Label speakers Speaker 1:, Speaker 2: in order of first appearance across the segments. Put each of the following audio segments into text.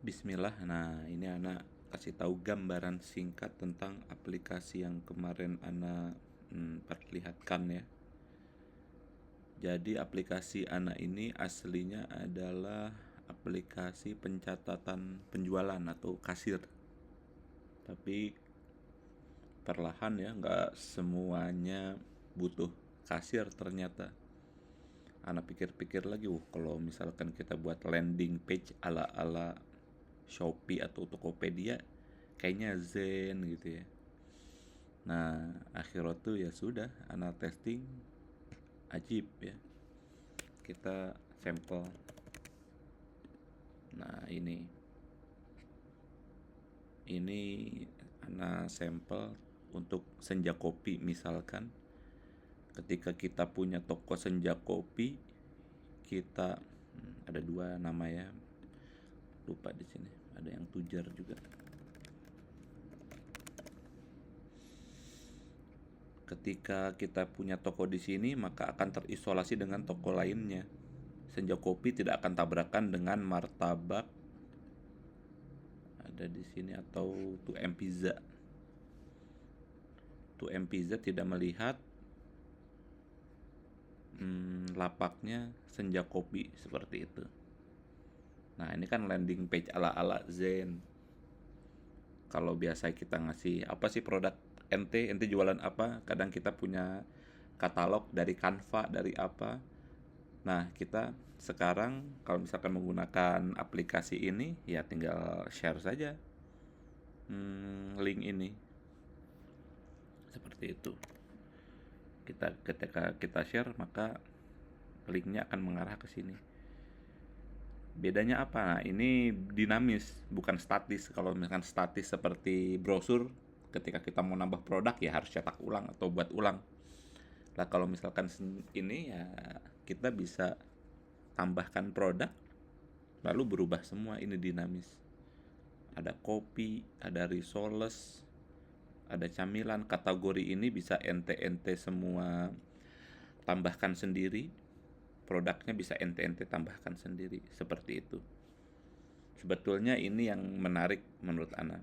Speaker 1: Bismillah. Nah, ini anak kasih tahu gambaran singkat tentang aplikasi yang kemarin anak perlihatkan ya. Jadi aplikasi anak ini aslinya adalah aplikasi pencatatan penjualan atau kasir. Tapi perlahan ya, nggak semuanya butuh kasir ternyata. Anak pikir-pikir lagi, kalau misalkan kita buat landing page ala-ala Shopee atau Tokopedia, kayaknya zen gitu ya. Nah, akhirnya tuh ya sudah, anak testing, ajib ya. Kita sampel. Nah, ini anak sampel untuk senja kopi misalkan. Ketika kita punya toko senja kopi, kita ada dua nama ya. Lupa di sini. Ada yang tujar juga. Ketika kita punya toko di sini, maka akan terisolasi dengan toko lainnya. Senja kopi tidak akan tabrakan dengan martabak ada di sini atau 2M Pizza. 2M Pizza tidak melihat lapaknya senja kopi seperti itu. Nah, ini kan landing page ala-ala Zen. Kalau biasa kita ngasih apa sih produk ente jualan apa? Kadang kita punya katalog dari Canva, dari apa. Nah, kita sekarang kalau misalkan menggunakan aplikasi ini, ya tinggal share saja link ini. Seperti itu. Ketika kita share, maka linknya akan mengarah ke sini. Bedanya apa? Nah, ini dinamis, bukan statis. Kalau misalkan statis seperti brosur, ketika kita mau nambah produk ya harus cetak ulang atau buat ulang. Lah kalau misalkan ini ya kita bisa tambahkan produk lalu berubah semua, ini dinamis. Ada kopi, ada risoles, ada camilan. Kategori ini bisa ente-ente semua tambahkan sendiri. Produknya bisa ente-ente tambahkan sendiri. Seperti itu. Sebetulnya ini yang menarik menurut Ana.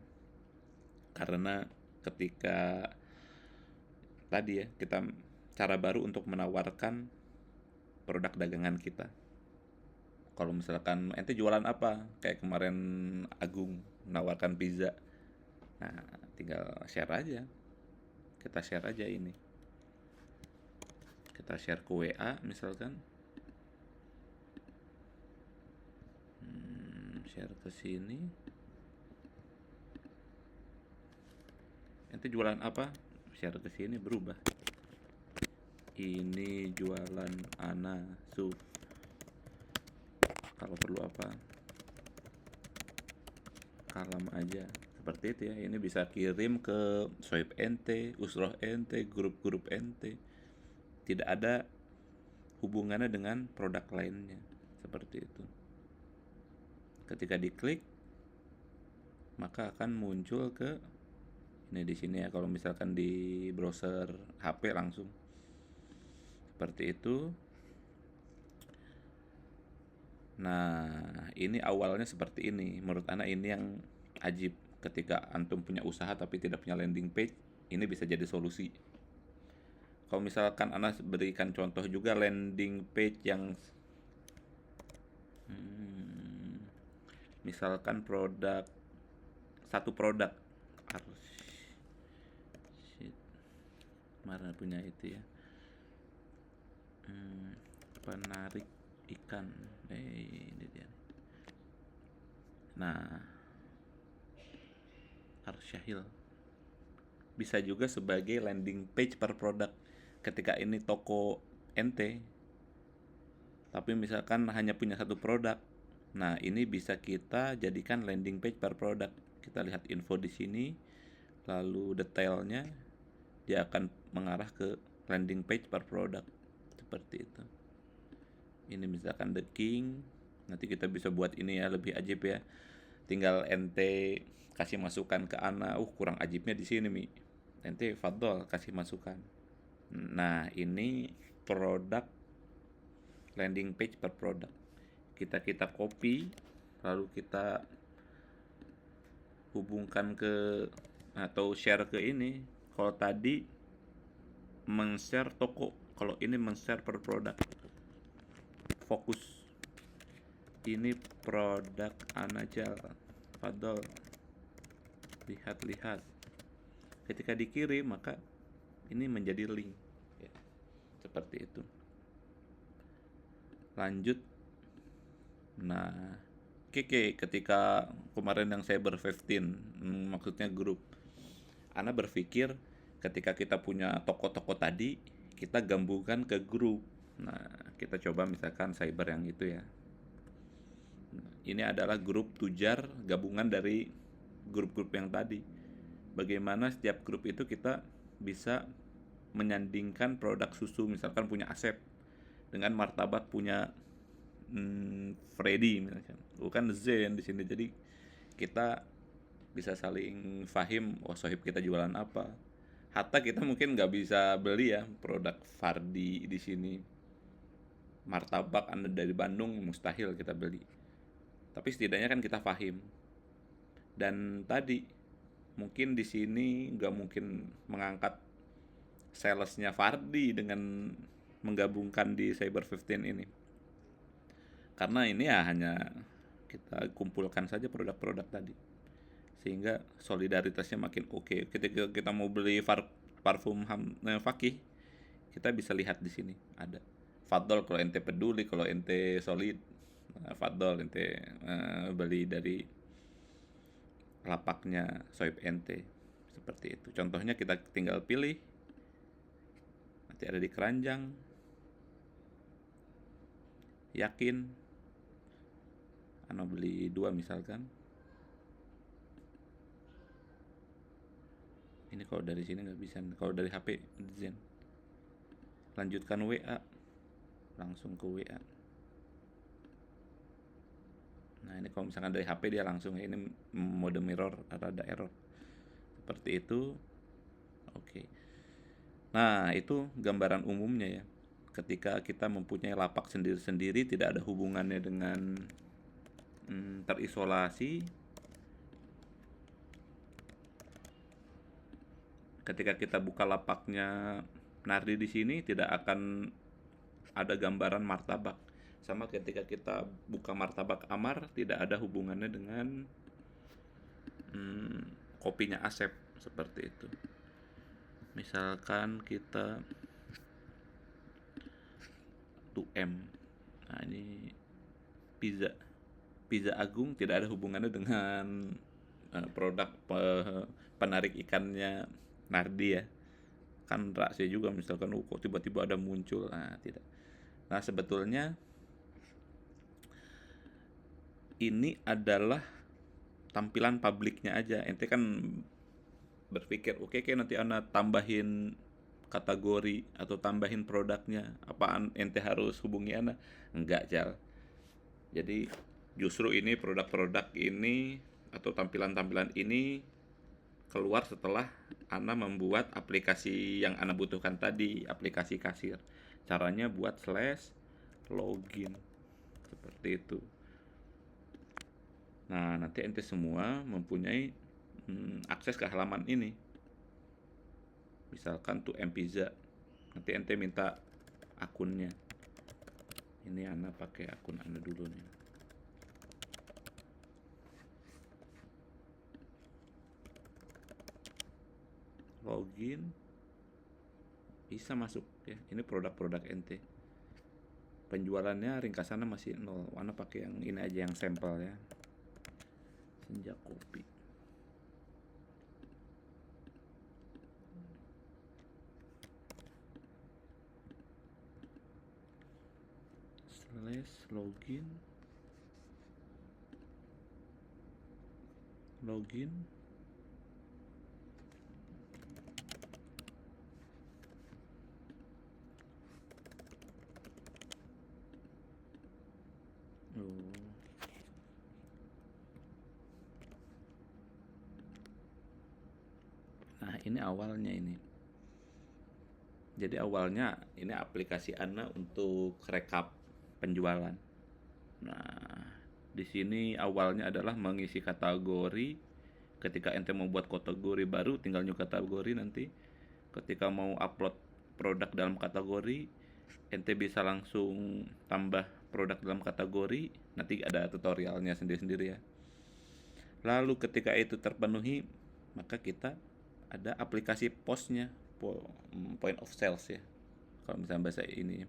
Speaker 1: Karena ketika tadi ya, kita cara baru untuk menawarkan produk dagangan kita. Kalau misalkan ente jualan apa? Kayak kemarin Agung menawarkan pizza. Nah, tinggal share aja. Kita share aja ini. Kita share ke WA misalkan. Share ke sini. Ente jualan apa? Share ke sini berubah. Ini jualan Ana Suf. Kalau perlu apa? Kalam aja. Seperti itu ya. Ini bisa kirim ke swipe ente, usroh ente, grup-grup ente. Tidak ada hubungannya dengan produk lainnya. Seperti itu. Ketika diklik, maka akan muncul ke ini di sini ya. Kalau misalkan di browser HP langsung seperti itu. Nah, ini awalnya seperti ini. Menurut anak ini yang ajib. Ketika antum punya usaha tapi tidak punya landing page, ini bisa jadi solusi. Kalau misalkan anak berikan contoh juga landing page yang misalkan satu produk harus mana punya itu ya, penarik ikan, ini dia. Nah, Arsyahil bisa juga sebagai landing page per produk. Ketika ini toko ente, tapi misalkan hanya punya satu produk, nah ini bisa kita jadikan landing page per produk. Kita lihat info di sini, lalu detailnya dia akan mengarah ke landing page per produk. Seperti itu. Ini misalkan The King, nanti kita bisa buat ini ya lebih ajib ya. Tinggal ente kasih masukan ke Ana, kurang ajibnya di sini Mi. Ente fadol kasih masukan. Nah, ini produk landing page per produk. Kita copy, lalu kita hubungkan ke atau share ke ini. Kalau tadi men-share toko, kalau ini men-share per produk. Fokus. Ini produk Anajal. Fadol. Lihat-lihat. Ketika dikirim maka ini menjadi link. Ya, seperti itu. Lanjut. Nah, ketika kemarin yang Cyber 15, maksudnya grup, Ana berpikir ketika kita punya toko-toko tadi, kita gabungkan ke grup. Nah, kita coba misalkan Cyber yang itu ya. Ini adalah grup tujar gabungan dari grup-grup yang tadi. Bagaimana setiap grup itu kita bisa menyandingkan produk susu, misalkan punya Asep dengan martabak punya Freddy misalkan, bukan Zen di sini. Jadi kita bisa saling faham, oh sohib kita jualan apa. Hatta kita mungkin nggak bisa beli ya produk Fardi di sini. Martabak Anda dari Bandung mustahil kita beli. Tapi setidaknya kan kita faham. Dan tadi mungkin di sini nggak mungkin mengangkat salesnya Fardi dengan menggabungkan di Cyber 15 ini. Karena ini ya hanya kita kumpulkan saja produk-produk tadi. Sehingga solidaritasnya makin oke. Ketika kita mau beli parfum Fakih, kita bisa lihat di sini ada Fadol kalau ente peduli, kalau ente solid. Fadol ente beli dari lapaknya soib ente. Seperti itu. Contohnya kita tinggal pilih. Nanti ada di keranjang. Yakin Ano beli 2 misalkan. Ini kalau dari sini nggak bisa. Kalau dari HP Zen. Lanjutkan WA. Langsung ke WA. Nah ini kalau misalkan dari HP dia langsung ya. Ini mode mirror ada error. Seperti itu. Oke. Nah itu gambaran umumnya ya. Ketika kita mempunyai lapak sendiri-sendiri, tidak ada hubungannya dengan terisolasi. Ketika kita buka lapaknya Nardi di sini, tidak akan ada gambaran martabak. Sama ketika kita buka martabak Amar, tidak ada hubungannya dengan kopinya Asep, seperti itu. Misalkan kita 2M. Nah ini Pizza Agung tidak ada hubungannya dengan produk penarik ikannya Nardi ya. Kan rahasia juga misalkan kok tiba-tiba ada muncul. Nah tidak. Nah sebetulnya ini adalah tampilan publiknya aja. Ente kan berpikir oke, nanti Ana tambahin kategori atau tambahin produknya, apaan ente harus hubungi Ana? Enggak, Jal. Jadi justru ini produk-produk ini atau tampilan-tampilan ini keluar setelah Ana membuat aplikasi yang Ana butuhkan tadi, aplikasi kasir. Caranya buat /login seperti itu. Nah nanti ente semua mempunyai akses ke halaman ini. Misalkan tuh Pizza, nanti ente minta akunnya. Ini Ana pakai akun Ana dulu nih. Login, bisa masuk ya. Ini produk-produk ente. Penjualannya ringkasannya masih 0. Ana pakai yang ini aja, yang sampel ya. Senja Kopi. /login. Nah ini awalnya ini. Jadi awalnya ini aplikasi Ana untuk rekap penjualan. Nah di sini awalnya adalah mengisi kategori Ketika ente mau buat kategori baru, tinggal new kategori nanti. Ketika mau upload produk dalam kategori, ente bisa langsung tambah produk dalam kategori, nanti ada tutorialnya sendiri-sendiri ya. Lalu ketika itu terpenuhi, maka kita ada aplikasi POS-nya, point of sales ya, kalau misalnya bahasa ini.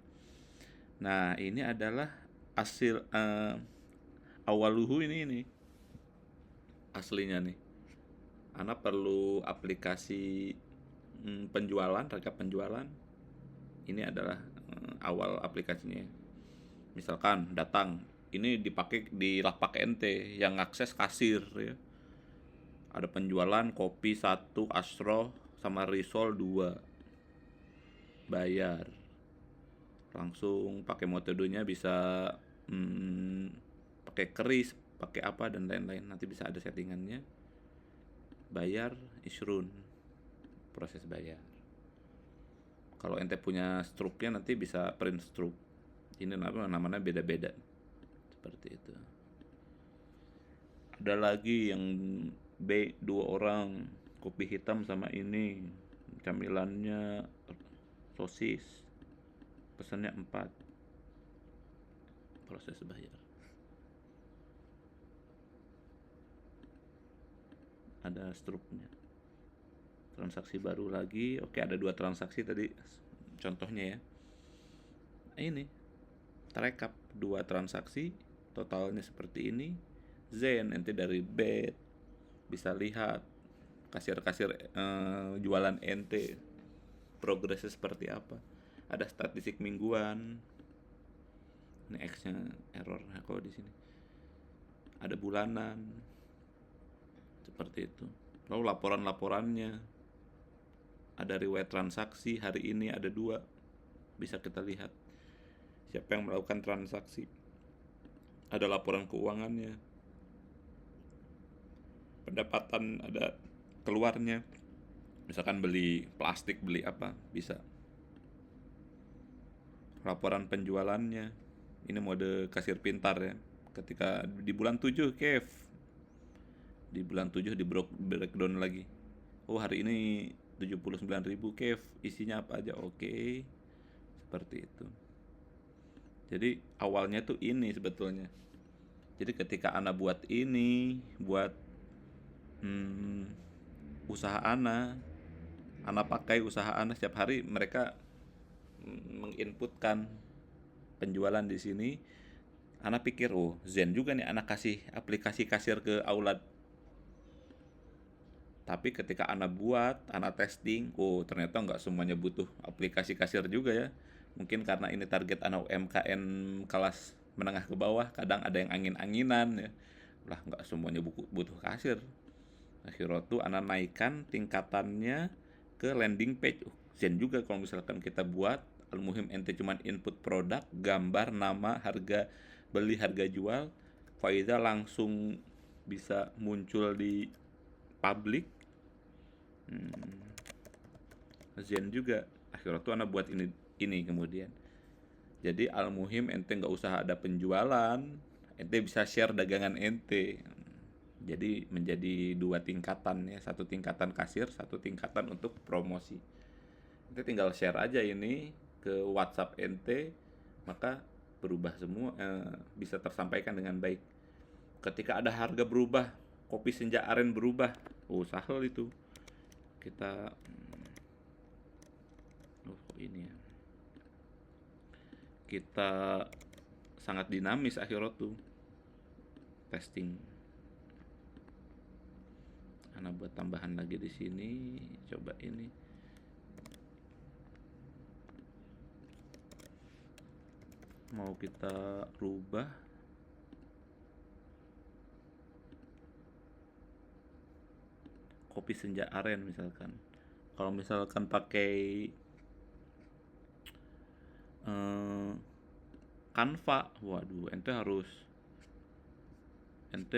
Speaker 1: Nah, ini adalah hasil awaluhu ini aslinya nih. Anda perlu aplikasi penjualan, rekap penjualan. Ini adalah awal aplikasinya. Misalkan datang, ini dipakai di lapak ente yang akses kasir ya. Ada penjualan kopi 1, Astro sama Risol 2. Bayar. Langsung pakai metodenya bisa pakai keris, pakai apa dan lain-lain. Nanti bisa ada settingannya. Bayar, isrun. Proses bayar. Kalau ente punya struknya nanti bisa print struk. Ini namanya beda-beda. Seperti itu. Ada lagi yang B 2 orang, kopi hitam sama ini, camilannya sosis, pesannya 4. Proses bayar. Ada struknya. Transaksi baru lagi. Oke, ada 2 transaksi tadi contohnya ya. Ini terekap 2 transaksi, totalnya seperti ini. Zen, ente dari bed bisa lihat kasir-kasir jualan ente progresnya seperti apa. Ada statistik mingguan. Ini X-nya error kalau di sini. Ada bulanan. Seperti itu. Lalu laporan-laporannya. Ada riwayat transaksi, hari ini ada 2. Bisa kita lihat siapa yang melakukan transaksi. Ada laporan keuangannya. Pendapatan ada keluarnya. Misalkan beli plastik, beli apa, bisa. Laporan penjualannya. Ini mode kasir pintar ya. Ketika di bulan 7 Kev, di bulan 7 di breakdown lagi. Oh, hari ini 79.000 Kev, isinya apa aja. Oke. Seperti itu. Jadi awalnya tuh ini sebetulnya. Jadi ketika Ana buat ini, buat usaha Ana pakai usaha Ana setiap hari, mereka menginputkan penjualan di sini. Ana pikir, oh Zen juga nih, Ana kasih aplikasi kasir ke Aulad. Tapi ketika Ana buat, Ana testing, oh ternyata nggak semuanya butuh aplikasi kasir juga ya. Mungkin karena ini target Ana UMKM kelas menengah ke bawah, kadang ada yang angin-anginan ya. Lah nggak semuanya butuh kasir. Akhirnya tuh Ana naikkan tingkatannya ke landing page. Zen juga kalau misalkan kita buat, al-muhim ente cuman input produk, gambar, nama, harga beli, harga jual, Faiza langsung bisa muncul di publik. Zen juga. Akhirnya tuh Ana buat ini kemudian. Jadi al-muhim ente nggak usah ada penjualan, ente bisa share dagangan ente. Jadi menjadi 2 tingkatan ya, 1 tingkatan kasir, 1 tingkatan untuk promosi. Ente tinggal share aja ini ke WhatsApp ente, maka berubah semua, bisa tersampaikan dengan baik. Ketika ada harga berubah, kopi senja aren berubah, sahel itu. Kita ini ya. Kita sangat dinamis akhirnya tuh testing. Ana buat tambahan lagi di sini, coba ini. Mau kita rubah. Kopi senja aren misalkan. Kalau misalkan pakai Canva, waduh, ente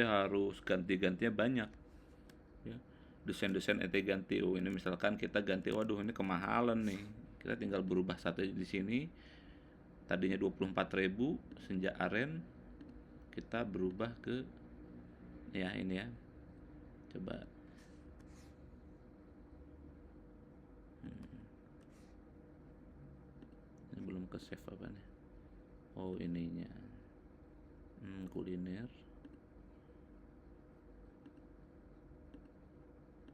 Speaker 1: harus ganti-gantinya banyak ya. Desain-desain ente ganti, ini misalkan kita ganti, waduh ini kemahalan nih, kita tinggal berubah satu di sini. Tadinya 24.000 senja aren, kita berubah ke ya ini ya, coba ke save apa nih? Oh ininya, kuliner.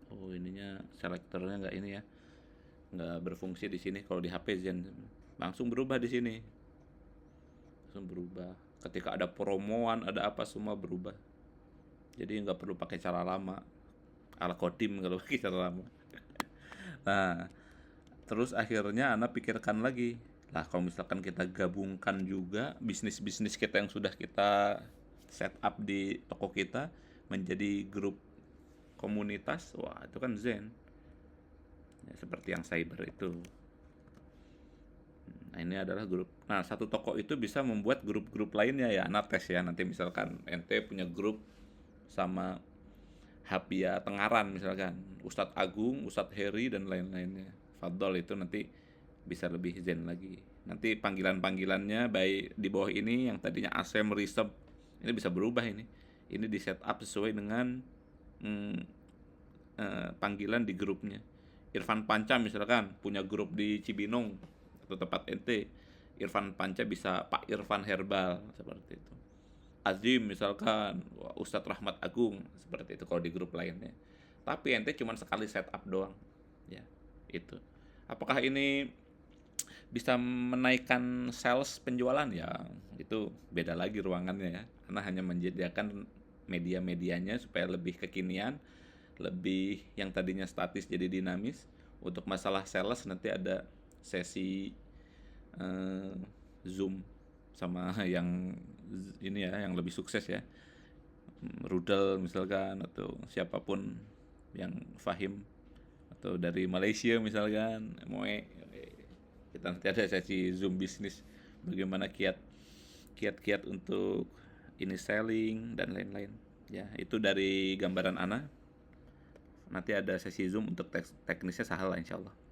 Speaker 1: Oh ininya selektornya nggak ini ya, nggak berfungsi di sini. Kalau di HP Zen langsung berubah di sini, langsung berubah. Ketika ada promoan, ada apa semua berubah. Jadi nggak perlu pakai cara lama, ala kodim kalau pakai cara lama. Nah, terus akhirnya Ana pikirkan lagi, lah kalau misalkan kita gabungkan juga bisnis-bisnis kita yang sudah kita set up di toko kita menjadi grup komunitas, wah itu kan Zen. Ya, seperti yang cyber itu. Nah, ini adalah grup. Nah, satu toko itu bisa membuat grup-grup lainnya ya. Ana tes ya, nanti misalkan ente punya grup sama Hapia Tengaran misalkan, Ustadz Agung, Ustadz Heri dan lain-lainnya. Fadol itu nanti bisa lebih zen lagi. Nanti panggilan-panggilannya baik di bawah ini yang tadinya Asem Risep ini bisa berubah ini. Ini di setup sesuai dengan mm, panggilan di grupnya. Irfan Panca misalkan punya grup di Cibinong atau tempat ente. Irfan Panca bisa Pak Irfan Herbal seperti itu. Azim misalkan Ustadz Rahmat Agung seperti itu kalau di grup lainnya. Tapi ente cuma sekali setup doang. Ya, itu. Apakah ini bisa menaikkan sales penjualan ya? Itu beda lagi ruangannya ya. Karena hanya menyediakan media-medianya supaya lebih kekinian, lebih yang tadinya statis jadi dinamis. Untuk masalah sales nanti ada sesi eh, Zoom sama yang ini ya, yang lebih sukses ya, Rudal misalkan atau siapapun yang Fahim atau dari Malaysia misalkan Moe, kita nanti ada sesi Zoom bisnis bagaimana kiat-kiat untuk ini selling dan lain-lain ya. Itu dari gambaran Ana, nanti ada sesi Zoom untuk teknisnya sahala insyaallah.